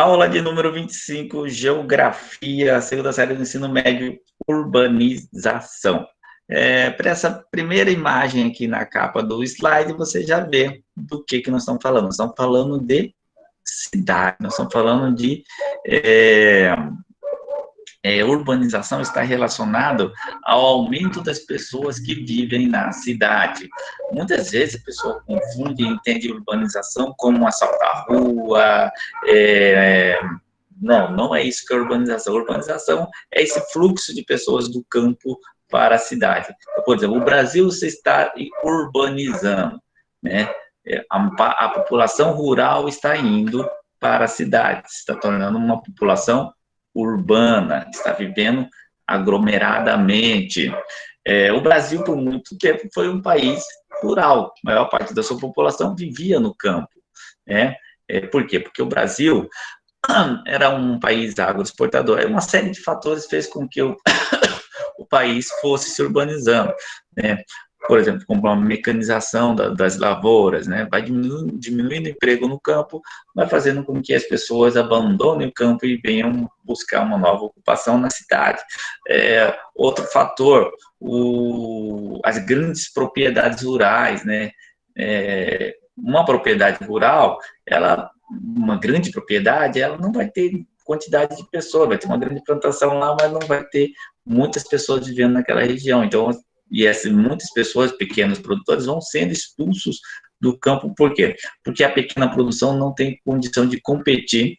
Aula de número 25, Geografia, segunda série do ensino médio, Urbanização. Para essa primeira imagem aqui na capa do slide, você já vê do que nós estamos falando. Nós estamos falando de cidade, nós estamos falando de urbanização está relacionado ao aumento das pessoas que vivem na cidade. Muitas vezes a pessoa confunde e entende urbanização como assaltar a rua. Não é isso que é urbanização. Urbanização é esse fluxo de pessoas do campo para a cidade. Por exemplo, o Brasil se está urbanizando, né? A população rural está indo para a cidade, se está tornando uma população urbana, está vivendo aglomeradamente. O Brasil, por muito tempo, foi um país rural. A maior parte da sua população vivia no campo. Por quê? Porque o Brasil era um país agroexportador. Uma série de fatores fez com que o país fosse se urbanizando, né? Por exemplo, como a mecanização das lavouras, né? Vai diminuindo o emprego no campo, vai fazendo com que as pessoas abandonem o campo e venham buscar uma nova ocupação na cidade. Outro fator, as grandes propriedades rurais, né? Uma propriedade rural, uma grande propriedade, ela não vai ter quantidade de pessoas, vai ter uma grande plantação lá, mas não vai ter muitas pessoas vivendo naquela região. Então, muitas pessoas, pequenos produtores, vão sendo expulsos do campo. Por quê? Porque a pequena produção não tem condição de competir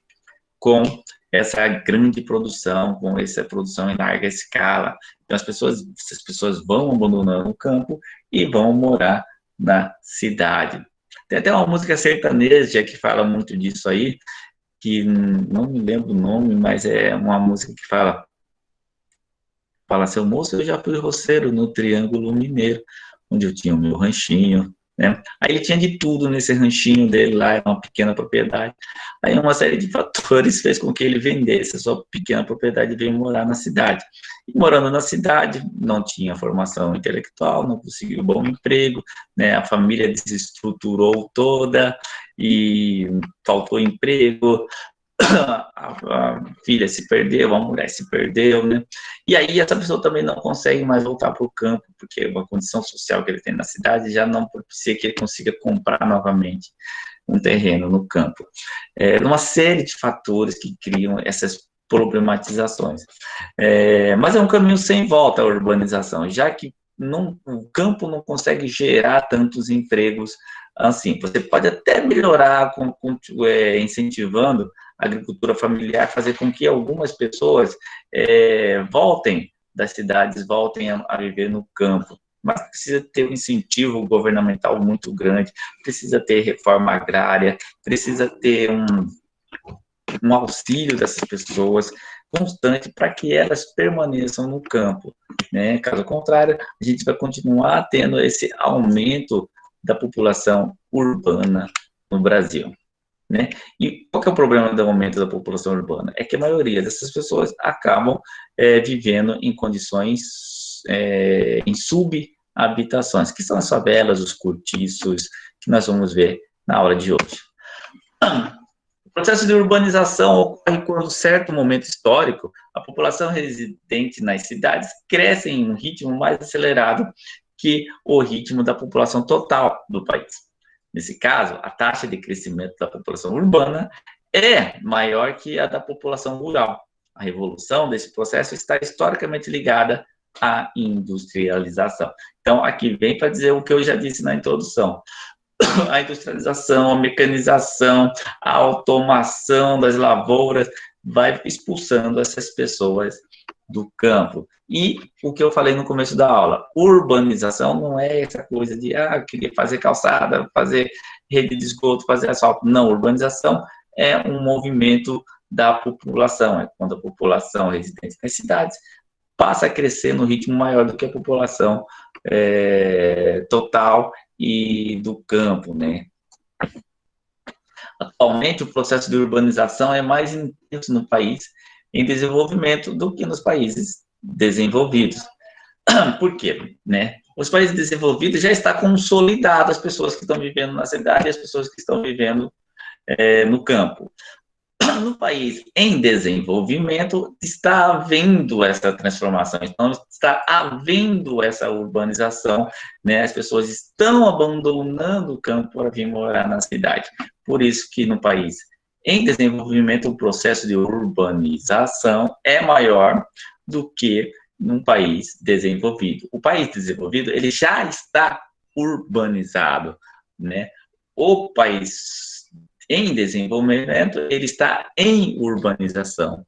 com essa grande produção, com essa produção em larga escala. Então, essas pessoas vão abandonando o campo e vão morar na cidade. Tem até uma música sertaneja que fala muito disso aí, que não me lembro o nome, mas é uma música que fala: seu moço, eu já fui roceiro no Triângulo Mineiro, onde eu tinha o meu ranchinho, né? Aí ele tinha de tudo nesse ranchinho dele lá, era uma pequena propriedade. Aí uma série de fatores fez com que ele vendesse a sua pequena propriedade e veio morar na cidade. E morando na cidade, não tinha formação intelectual, não conseguiu um bom emprego, né? A família desestruturou toda e faltou emprego. A filha se perdeu, a mulher se perdeu, né? E aí essa pessoa também não consegue mais voltar para o campo, porque a condição social que ele tem na cidade já não propicia que ele consiga comprar novamente um terreno no campo. Uma série de fatores que criam essas problematizações. Mas é um caminho sem volta a urbanização, já que o campo não consegue gerar tantos empregos assim. Você pode até melhorar incentivando a agricultura familiar, fazer com que algumas pessoas voltem das cidades, voltem a viver no campo. Mas precisa ter um incentivo governamental muito grande, precisa ter reforma agrária, precisa ter um auxílio dessas pessoas constante para que elas permaneçam no campo, né? Caso contrário, a gente vai continuar tendo esse aumento da população urbana no Brasil, né? E qual que é o problema do aumento da população urbana? É que a maioria dessas pessoas acabam vivendo em condições, em subhabitações, que são as favelas, os cortiços, que nós vamos ver na aula de hoje. O processo de urbanização ocorre quando, em certo momento histórico, a população residente nas cidades cresce em um ritmo mais acelerado que o ritmo da população total do país. Nesse caso, a taxa de crescimento da população urbana é maior que a da população rural. A revolução desse processo está historicamente ligada à industrialização. Então, aqui vem para dizer o que eu já disse na introdução. A industrialização, a mecanização, a automação das lavouras vai expulsando essas pessoas do campo. E o que eu falei no começo da aula, urbanização não é essa coisa de, queria fazer calçada, fazer rede de esgoto, fazer asfalto. Não, urbanização é um movimento da população, é quando a população residente nas cidades passa a crescer no ritmo maior do que a população total e do campo, né? Atualmente, o processo de urbanização é mais intenso no país em desenvolvimento do que nos países desenvolvidos. Por quê? Né? Os países desenvolvidos já está consolidado as pessoas que estão vivendo na cidade e as pessoas que estão vivendo no campo. No país em desenvolvimento, está havendo essa transformação, então está havendo essa urbanização, né? As pessoas estão abandonando o campo para vir morar na cidade. Por isso que no país em desenvolvimento, o processo de urbanização é maior do que num país desenvolvido. O país desenvolvido, ele já está urbanizado, né? O país em desenvolvimento, ele está em urbanização.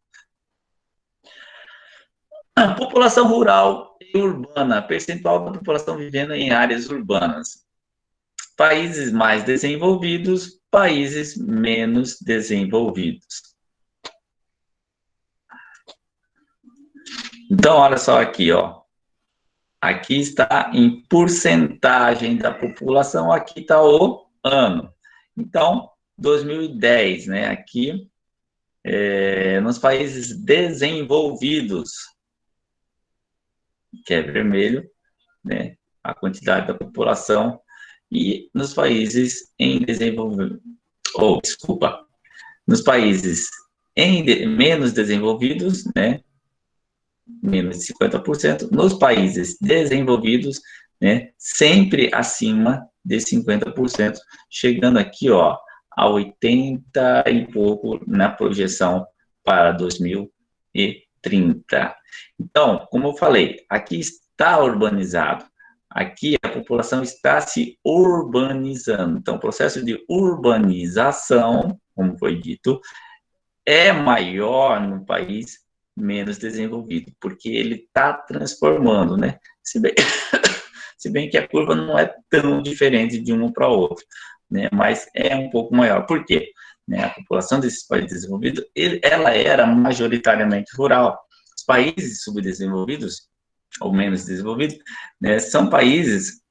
A população rural e urbana, percentual da população vivendo em áreas urbanas. Países mais desenvolvidos, países menos desenvolvidos. Então, olha só aqui, ó. Aqui está em porcentagem da população, aqui está o ano. Então, 2010, né? Aqui, nos países desenvolvidos, que é vermelho, né? A quantidade da população, e nos países em desenvolvimento, nos países menos desenvolvidos, né? Menos de 50%, nos países desenvolvidos, né, sempre acima de 50%, chegando aqui, ó, a 80 e pouco na projeção para 2030. Então, como eu falei, aqui está urbanizado, aqui a população está se urbanizando. Então, o processo de urbanização, como foi dito, é maior no país menos desenvolvido, porque ele está transformando, né? Se bem que a curva não é tão diferente de um para o outro, né? Mas é um pouco maior. Por quê? Né? A população desses países desenvolvidos, ela era majoritariamente rural. Os países subdesenvolvidos, ou menos desenvolvidos, né, são países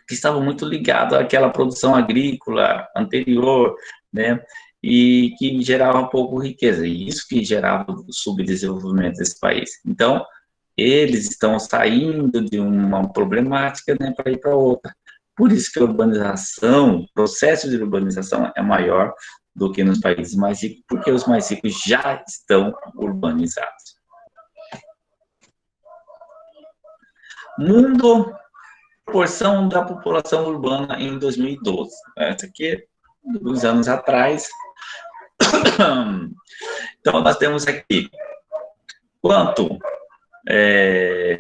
que estavam muito ligados àquela produção agrícola anterior, né? E que gerava pouco riqueza, e isso que gerava o subdesenvolvimento desse país. Então, eles estão saindo de uma problemática, né, para ir para outra. Por isso que a urbanização, o processo de urbanização é maior do que nos países mais ricos, porque os mais ricos já estão urbanizados. Mundo, porção da população urbana em 2012. Essa aqui, uns anos atrás. Então, nós temos aqui, quanto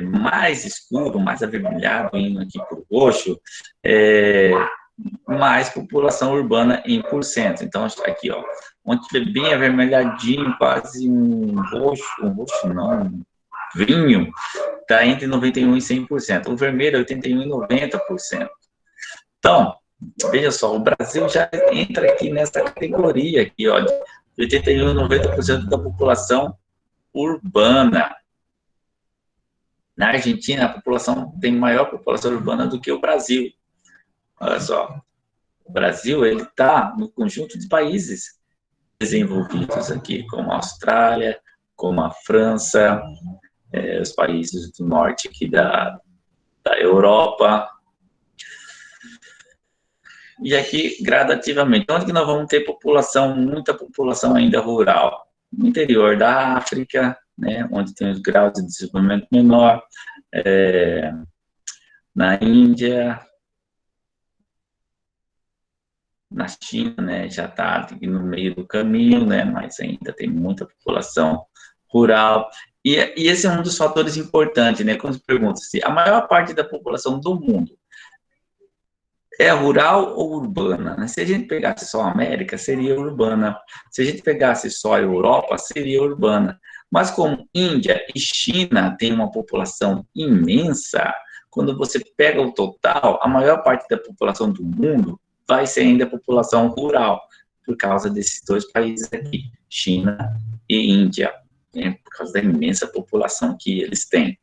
mais escuro, mais avermelhado, indo aqui para o roxo, mais população urbana em porcento. Então, aqui, ó, onde tiver bem avermelhadinho, quase um roxo não, um vinho, está entre 91% e 100%. O vermelho é 81% e 90%. Então, veja só, o Brasil já entra aqui nessa categoria aqui, ó, de 81% e 90% da população urbana. Na Argentina, a população tem maior população urbana do que o Brasil. Olha só, o Brasil, ele está no conjunto de países desenvolvidos aqui, como a Austrália, como a França, os países do norte aqui da Europa. E aqui, gradativamente, onde que nós vamos ter população, muita população ainda rural? No interior da África, né, onde tem os graus de desenvolvimento menor, na Índia, na China, né, já está no meio do caminho, né, mas ainda tem muita população rural. E esse é um dos fatores importantes, né, quando se pergunta se a maior parte da população do mundo é rural ou urbana, né? Se a gente pegasse só a América, seria urbana. Se a gente pegasse só a Europa, seria urbana. Mas como Índia e China têm uma população imensa, quando você pega o total, a maior parte da população do mundo vai ser ainda a população rural, por causa desses dois países aqui, China e Índia, né? Por causa da imensa população que eles têm.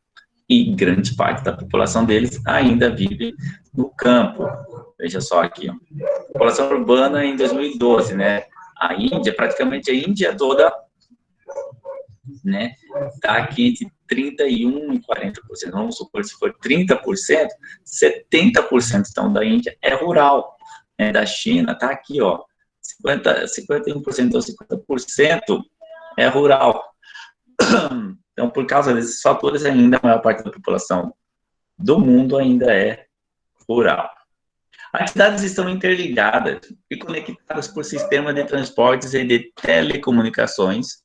E grande parte da população deles ainda vive no campo. Veja só aqui, ó. População urbana em 2012, né? A Índia, praticamente a Índia toda, né? Está aqui entre 31% e 40%. Vamos supor, se for 30%, 70% então da Índia é rural. Né? Da China, está aqui, ó. 51% ou 50% é rural. Então, por causa desses fatores, ainda a maior parte da população do mundo ainda é rural. As cidades estão interligadas e conectadas por sistemas de transportes e de telecomunicações.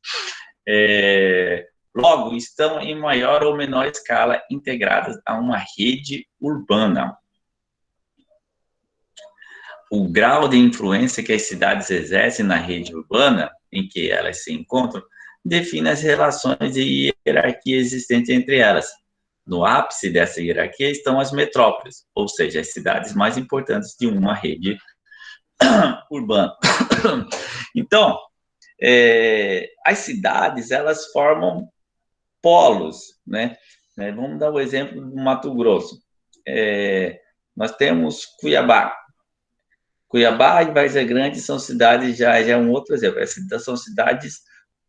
Logo, estão em maior ou menor escala integradas a uma rede urbana. O grau de influência que as cidades exercem na rede urbana em que elas se encontram define as relações de hierarquia existentes entre elas. No ápice dessa hierarquia estão as metrópoles, ou seja, as cidades mais importantes de uma rede urbana. Então, as cidades, elas formam polos, né? Vamos dar o exemplo do Mato Grosso. Nós temos Cuiabá. Cuiabá e Várzea Grande são cidades, já é um outro exemplo, são cidades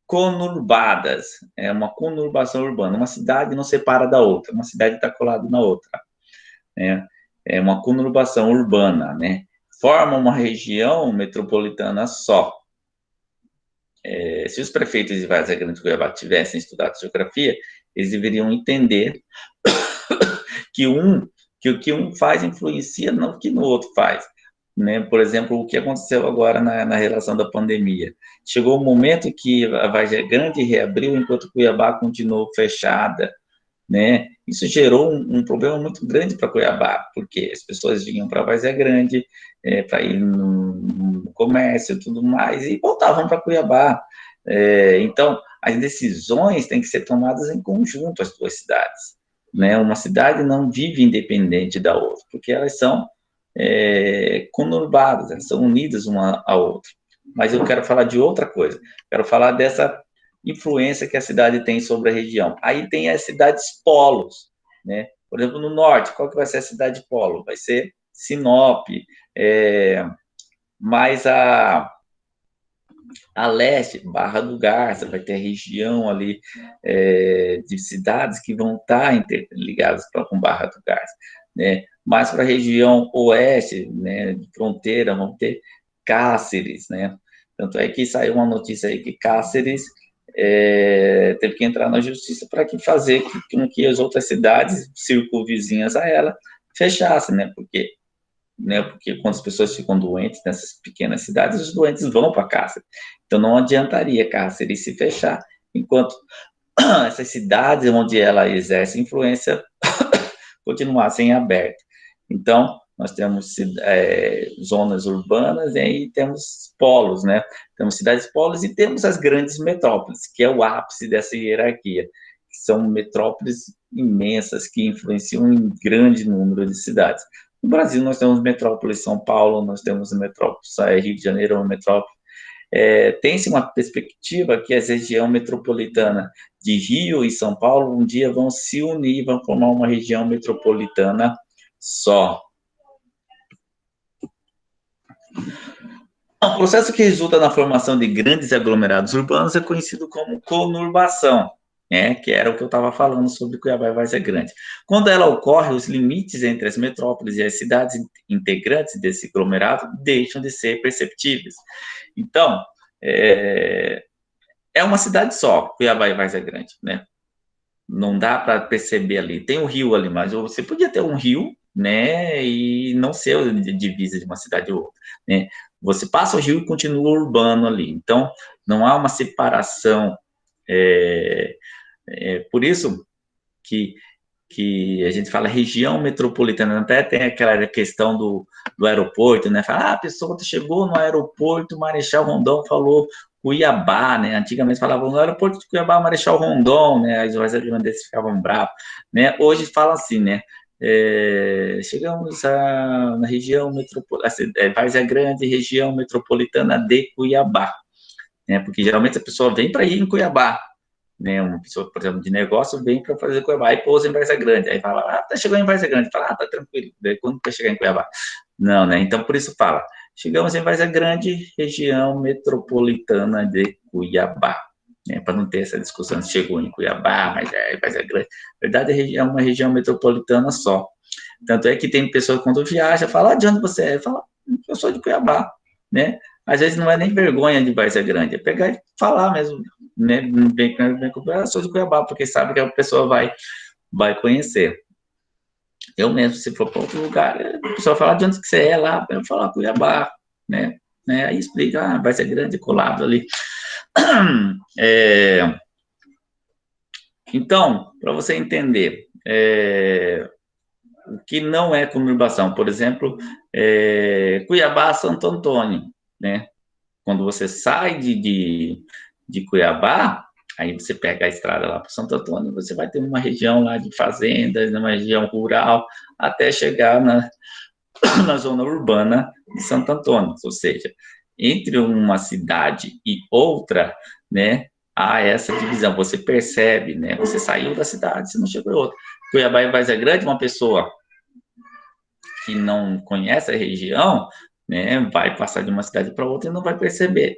conurbadas, é uma conurbação urbana, uma cidade não separa da outra, uma cidade está colada na outra, né? É uma conurbação urbana, né? Forma uma região metropolitana só. Se os prefeitos de Várzea Grande e Cuiabá tivessem estudado geografia, eles deveriam entender que o que um faz influencia no que no outro faz. Né? Por exemplo, o que aconteceu agora na relação da pandemia. Chegou um momento que a Várzea Grande reabriu enquanto Cuiabá continuou fechada, né? Isso gerou um problema muito grande para Cuiabá, porque as pessoas vinham para a Várzea Grande para ir no comércio e tudo mais, e voltavam para Cuiabá. Então, as decisões têm que ser tomadas em conjunto, as duas cidades. Né? Uma cidade não vive independente da outra, porque elas são conurbadas, elas são unidas uma à outra. Mas eu quero falar de outra coisa, quero falar dessa influência que a cidade tem sobre a região. Aí tem as cidades polos, né? Por exemplo, no norte, qual que vai ser a cidade polo? Vai ser Sinop, mais a leste, Barra do Garça, vai ter a região ali de cidades que vão estar interligadas com Barra do Garça, né? Mais para a região oeste, né, de fronteira, vão ter Cáceres, né? Tanto é que saiu uma notícia aí que Cáceres teve que entrar na justiça para fazer com que as outras cidades circunvizinhas a ela fechassem, né? Porque quando as pessoas ficam doentes nessas pequenas cidades, os doentes vão para Cáceres. Então, não adiantaria Cáceres se fechar, enquanto essas cidades onde ela exerce influência continuassem abertas. Então, nós temos zonas urbanas, né, e temos polos, né? Temos cidades polos e temos as grandes metrópoles, que é o ápice dessa hierarquia, que são metrópoles imensas que influenciam em grande número de cidades. No Brasil, nós temos metrópoles São Paulo, nós temos metrópoles Rio de Janeiro, uma metrópole. Tem-se uma perspectiva que a região metropolitana de Rio e São Paulo um dia vão se unir, vão formar uma região metropolitana só. O processo que resulta na formação de grandes aglomerados urbanos é conhecido como conurbação, né, que era o que eu estava falando sobre Cuiabá e Várzea Grande. Quando ela ocorre, os limites entre as metrópoles e as cidades integrantes desse aglomerado deixam de ser perceptíveis. Então, é uma cidade só, Cuiabá e Várzea Grande, né? Não dá para perceber ali. Tem um rio ali, mas você podia ter um rio, né, e não ser divisa de uma cidade ou outra, né? Você passa o rio e continua urbano ali. Então, não há uma separação. Por isso que a gente fala região metropolitana, até tem aquela questão do aeroporto, né? Fala, a pessoa chegou no aeroporto, Marechal Rondon falou Cuiabá, né? Antigamente falavam no aeroporto de Cuiabá, Marechal Rondon, né? As irlandeses ficavam bravos, né? Hoje fala assim, né? Chegamos na região metropolitana, Várzea Grande, região metropolitana de Cuiabá, né? Porque geralmente a pessoa vem para ir em Cuiabá, né? Uma pessoa, por exemplo, de negócio vem para fazer Cuiabá e pousa em Várzea Grande, aí fala, tá chegando em Várzea Grande, fala, tá tranquilo, daí quando vai chegar em Cuiabá? Não, né? Então, por isso fala, chegamos em Várzea Grande, região metropolitana de Cuiabá, né? Para não ter essa discussão se chegou em Cuiabá, mas Várzea Grande. Na verdade, é uma região metropolitana só. Tanto é que tem pessoas que quando viaja, fala, de onde você é? Fala, eu sou de Cuiabá, né? às vezes não é nem vergonha de Várzea Grande, é pegar e falar mesmo, né? Bem com eu sou de Cuiabá, porque sabe que a pessoa vai conhecer. Eu mesmo, se for para outro lugar, a pessoa fala de onde que você é lá, eu falo Cuiabá, né? Aí explica, Várzea Grande, colado ali. É, então, para você entender, o que não é conurbação, por exemplo, Cuiabá, Santo Antônio, né? Quando você sai de Cuiabá, aí você pega a estrada lá para Santo Antônio, você vai ter uma região lá de fazendas, uma região rural, até chegar na zona urbana de Santo Antônio, ou seja, entre uma cidade e outra, né, há essa divisão, você percebe, né, você saiu da cidade, você não chegou em outra. Cuiabá e Várzea Grande, uma pessoa que não conhece a região, né, vai passar de uma cidade para outra e não vai perceber.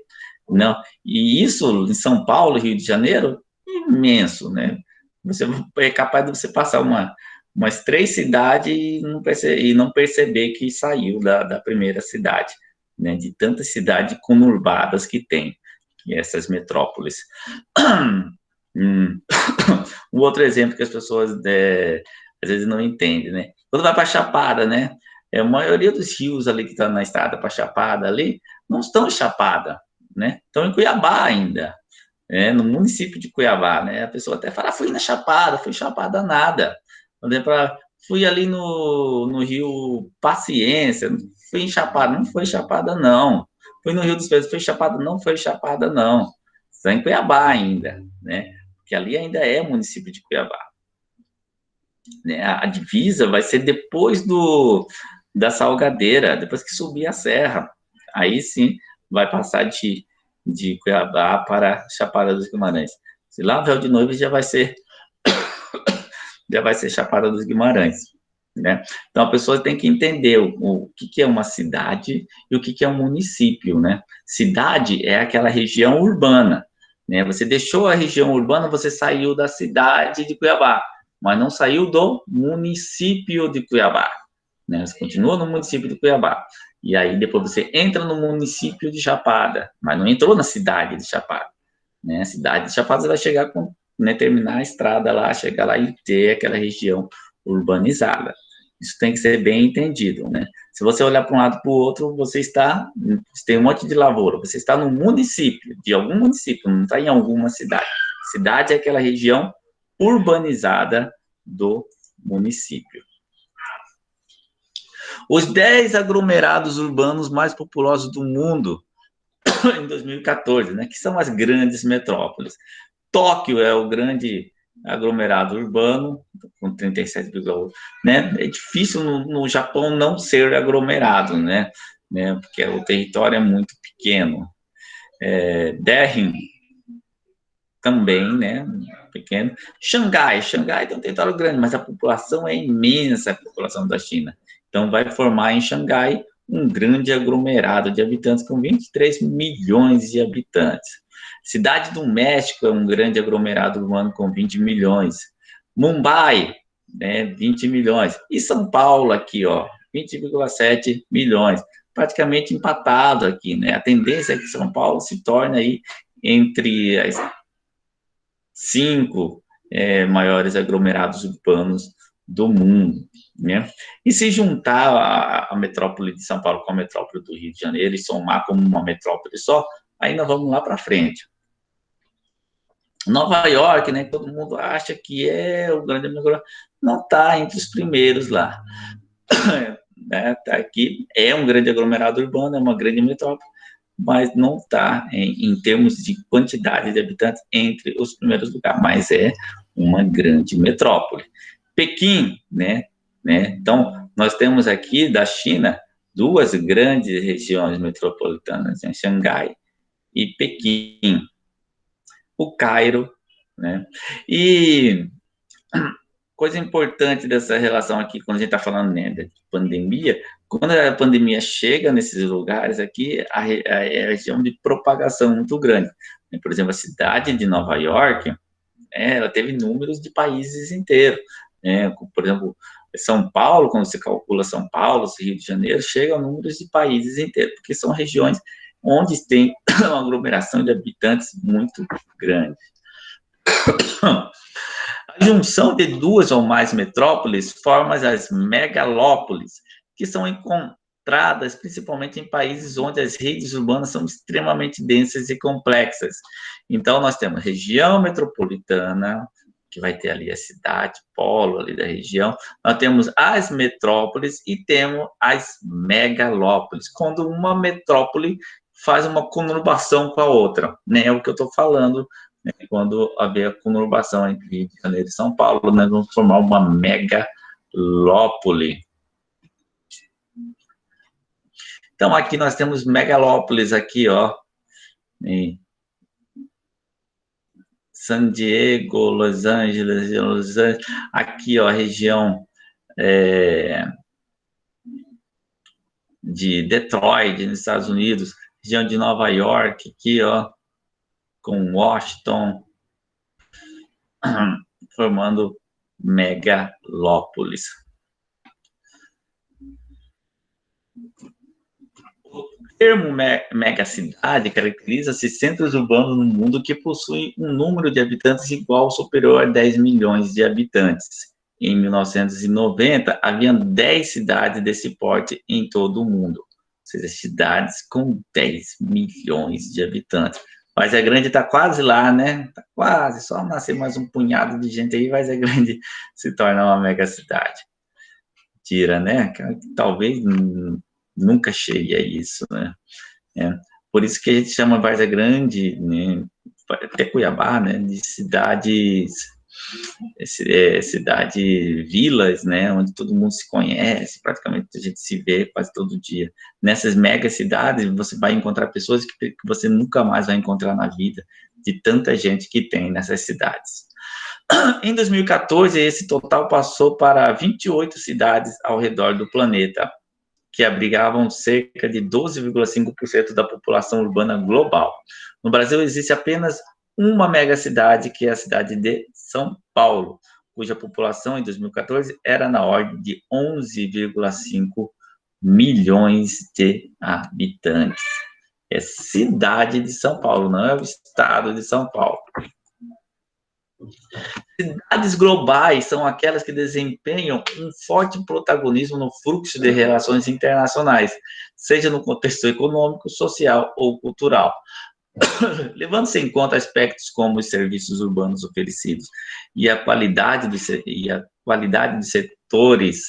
Não, e isso em São Paulo, Rio de Janeiro, imenso, né? Você é capaz de você passar umas 3 cidades e não perceber que saiu da primeira cidade, né? De tantas cidades conurbadas que tem, essas metrópoles. Um outro exemplo que as pessoas às vezes não entendem, né? Quando vai para Chapada, né? A maioria dos rios ali que estão na estrada para Chapada ali não estão em Chapada, né? Estão em Cuiabá ainda, no município de Cuiabá, né? A pessoa até fala, fui na Chapada, fui Chapada nada. Fui ali no Rio Paciência, fui em Chapada, não foi Chapada não. Fui no Rio dos Pedros, foi Chapada, não foi Chapada não. Está em Cuiabá ainda, né? Porque ali ainda é município de Cuiabá. Né? A divisa vai ser depois da Salgadeira, depois que subir a serra. Aí sim vai passar de Cuiabá para Chapada dos Guimarães. Se lá véu de noiva já vai ser Chapada dos Guimarães. Né? Então a pessoa tem que entender o que é uma cidade e o que é um município. Né? Cidade é aquela região urbana. Né? Você deixou a região urbana, você saiu da cidade de Cuiabá, mas não saiu do município de Cuiabá. Né? Você continua no município de Cuiabá. E aí depois você entra no município de Chapada, mas não entrou na cidade de Chapada. Né? A cidade de Chapada você vai chegar com, né, terminar a estrada lá, chegar lá e ter aquela região urbanizada. Isso tem que ser bem entendido, né? Se você olhar para um lado para o outro, você tem um monte de lavoura, você está no município, de algum município, não está em alguma cidade. Cidade é aquela região urbanizada do município. Os 10 aglomerados urbanos mais populosos do mundo em 2014, né, que são as grandes metrópoles. Tóquio é o grande aglomerado urbano, com 37,8, né? É difícil no Japão não ser aglomerado, né? Porque o território é muito pequeno. Delhi também, né? Pequeno. Xangai tem um território grande, mas a população é imensa, a população da China. Então, vai formar em Xangai um grande aglomerado de habitantes, com 23 milhões de habitantes. Cidade do México é um grande aglomerado urbano com 20 milhões. Mumbai, né, 20 milhões. E São Paulo aqui, ó, 20,7 milhões. Praticamente empatado aqui, né? A tendência é que São Paulo se torne aí entre as 5 maiores aglomerados urbanos do mundo, né? E se juntar a metrópole de São Paulo com a metrópole do Rio de Janeiro e somar como uma metrópole só, aí nós vamos lá para frente. Nova York, né? Todo mundo acha que é o grande aglomerado, não está entre os primeiros lá. Né? Tá aqui é um grande aglomerado urbano, é uma grande metrópole, mas não está em termos de quantidade de habitantes entre os primeiros lugares, mas é uma grande metrópole. Pequim, né? Então, nós temos aqui da China 2 grandes regiões metropolitanas, né? Xangai e Pequim. O Cairo, né? E coisa importante dessa relação aqui, quando a gente está falando, né, de pandemia, quando a pandemia chega nesses lugares aqui, a região de propagação muito grande. Por exemplo, a cidade de Nova York, ela teve números de países inteiros. Né? Por exemplo, São Paulo, quando você calcula São Paulo, Rio de Janeiro, chega a números de países inteiros, porque são regiões onde tem uma aglomeração de habitantes muito grande. A junção de duas ou mais metrópoles forma as megalópolis, que são encontradas principalmente em países onde as redes urbanas são extremamente densas e complexas. Então, nós temos região metropolitana, que vai ter ali a cidade, polo ali da região, nós temos as metrópoles e temos as megalópolis, quando uma metrópole faz uma conurbação com a outra, né? É o que eu estou falando, né? Quando haver a conurbação entre Rio de Janeiro e São Paulo, nós vamos formar uma megalópole. Então, aqui nós temos megalópolis aqui, ó, em San Diego, Los Angeles, aqui, ó, a região de Detroit, nos Estados Unidos, região de Nova York, aqui, ó, com Washington, formando megalópolis. O termo megacidade caracteriza-se centros urbanos no mundo que possuem um número de habitantes igual ou superior a 10 milhões de habitantes. Em 1990, havia 10 cidades desse porte em todo o mundo, ou seja, cidades com 10 milhões de habitantes. Várzea Grande está quase lá, né? Está quase, só nascer mais um punhado de gente aí, Várzea Grande se torna uma megacidade. Tira, né? Talvez nunca chegue a isso, né? Por isso que a gente chama Várzea Grande, né, até Cuiabá, né, de vilas, né, onde todo mundo se conhece, praticamente a gente se vê quase todo dia. Nessas mega cidades, você vai encontrar pessoas que você nunca mais vai encontrar na vida, de tanta gente que tem nessas cidades. Em 2014, esse total passou para 28 cidades ao redor do planeta, que abrigavam cerca de 12,5% da população urbana global. No Brasil, existe apenas uma megacidade, que é a cidade de São Paulo, cuja população, em 2014, era na ordem de 11,5 milhões de habitantes. É cidade de São Paulo, não é o estado de São Paulo. Cidades globais são aquelas que desempenham um forte protagonismo no fluxo de relações internacionais, seja no contexto econômico, social ou cultural. Levando-se em conta aspectos como os serviços urbanos oferecidos e a qualidade dos setores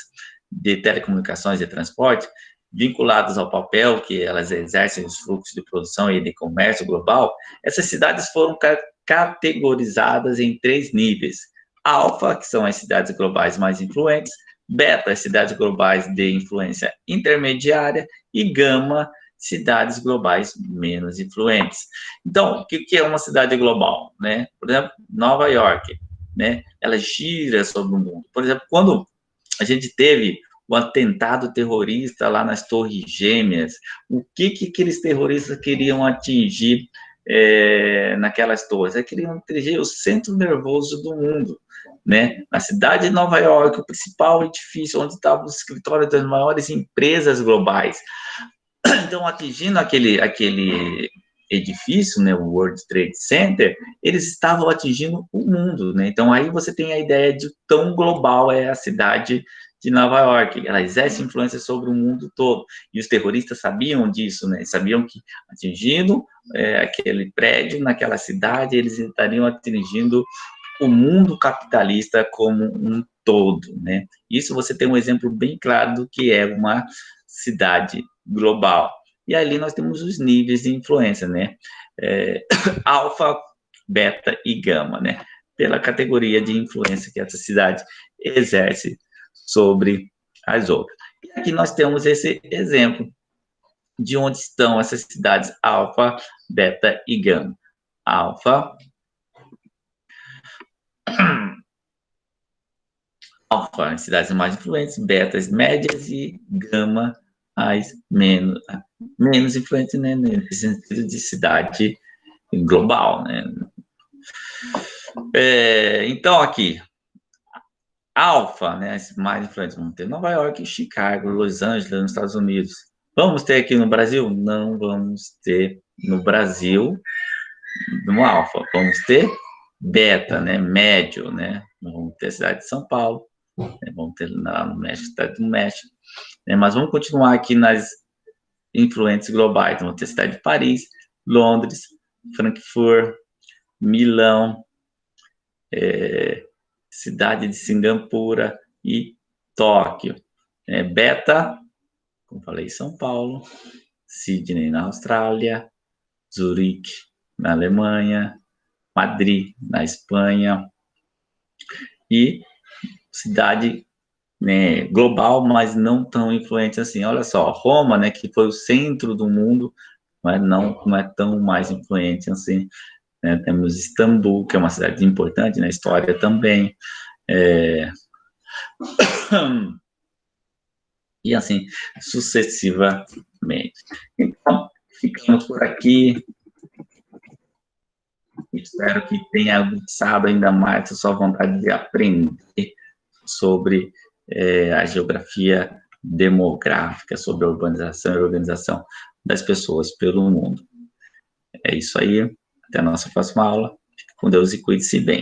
de telecomunicações e transporte, vinculados ao papel que elas exercem nos fluxos de produção e de comércio global, essas cidades foram categorizadas em 3 níveis. Alfa, que são as cidades globais mais influentes, beta, as cidades globais de influência intermediária, e gama, cidades globais menos influentes. Então, o que é uma cidade global, né? Por exemplo, Nova York, né? Ela gira sobre o mundo. Por exemplo, quando a gente teve o atentado terrorista lá nas Torres Gêmeas, o que aqueles terroristas queriam atingir naquelas torres? Eles queriam atingir o centro nervoso do mundo, né? Na cidade de Nova York, o principal edifício onde estavam os escritórios das maiores empresas globais. Então, atingindo aquele edifício, né, o World Trade Center, eles estavam atingindo o mundo, né? Então, aí você tem a ideia de tão global é a cidade de Nova York. Ela exerce influência sobre o mundo todo. E os terroristas sabiam disso, né? Sabiam que atingindo aquele prédio, naquela cidade, eles estariam atingindo o mundo capitalista como um todo, né? Isso você tem um exemplo bem claro do que é uma cidade global. E ali nós temos os níveis de influência, né? Alfa, beta e gama, né? Pela categoria de influência que essa cidade exerce sobre as outras. E aqui nós temos esse exemplo de onde estão essas cidades alfa, beta e gama. Alfa, as cidades mais influentes, betas médias e gama as menos influentes, né, nesse sentido de cidade global, né. Então, aqui, alfa, né, as mais influentes vão ter Nova York, Chicago, Los Angeles, nos Estados Unidos. Vamos ter aqui no Brasil? Não vamos ter no Brasil no alfa. Vamos ter beta, né? Médio, né? Vamos ter a cidade de São Paulo, né? Vamos ter lá no México, cidade do México, né? Mas vamos continuar aqui nas influentes globais. Vamos ter a cidade de Paris, Londres, Frankfurt, Milão, cidade de Singapura e Tóquio. Beta, como falei, São Paulo, Sydney na Austrália, Zurique na Alemanha, Madrid na Espanha e cidade, né, global, mas não tão influente assim. Olha só, Roma, né, que foi o centro do mundo, mas não é tão mais influente assim. Né? Temos Istambul, que é uma cidade importante na história também. E assim, sucessivamente. Então, ficamos por aqui. Espero que tenha aguçado ainda mais a sua vontade de aprender sobre a geografia demográfica, sobre a urbanização e organização das pessoas pelo mundo. É isso aí. Até a nossa próxima aula. Fique com Deus e cuide-se bem.